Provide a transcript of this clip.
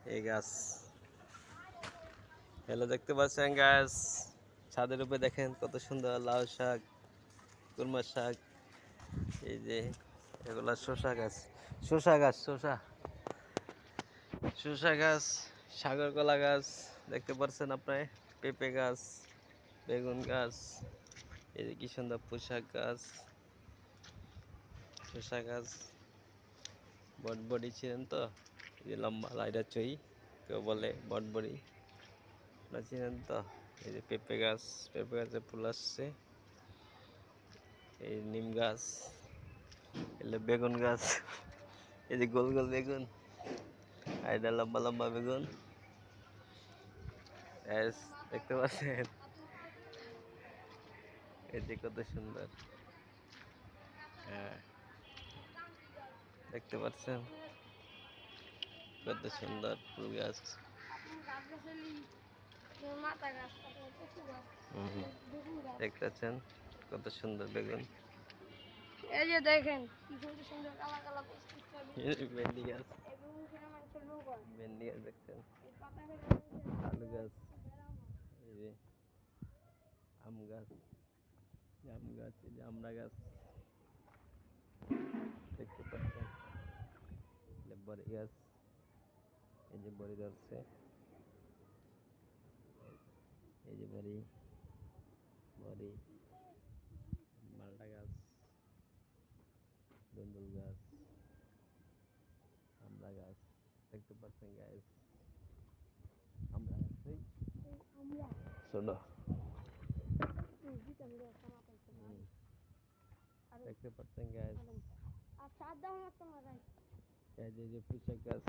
এই গাছ হ্যালো দেখতে পাচ্ছেন গাছ ছাদের উপরে দেখেন কত সুন্দর লাউ শাক কুরমা শাক এই যে এগুলা শসা গাছ শসা গাছ সাগর কলা গাছ দেখতে পাচ্ছেন আপনি পেঁপে গাছ বেগুন গাছ এই যে কি সুন্দর পোশাক গাছ শসা গাছ বটবড়ি ছিলেন তো এই যে লম্বা লাইটা চই কেউ বলে বটবড়ি আপনারা চিনেন তো এই যে পেঁপে গাছে ফুল আসছে এই নিম গাছ এলে বেগুন গাছ এই যে গোল গোল বেগুন আর এটা লম্বা লম্বা বেগুন দেখতে পাচ্ছেন এই যে কত সুন্দর হ্যাঁ দেখতে পাচ্ছেন কত সুন্দর ফুল গাছ দেখতে পাচ্ছেন কত সুন্দর বেগুন এই যে দেখেন কি সুন্দর কালা কালা ভেন্ডি গাছ ভেন্ডি গাছ দেখছেন আলু গাছ এই যে আম গাছ এই যে আমড়া গাছ দেখতে পাচ্ছেন বড়ি গাছ এই যে বড়ি ধরছে এই যে বড়ি মালটা গাছ দুন্দুল গাছ আমড়া গাছ দেখতে পাচ্ছেন গাছ আমড়া গাছ ছোট দেখতে পাচ্ছেন গাছ আচ্ছা এই যে পুঁইশাক গাছ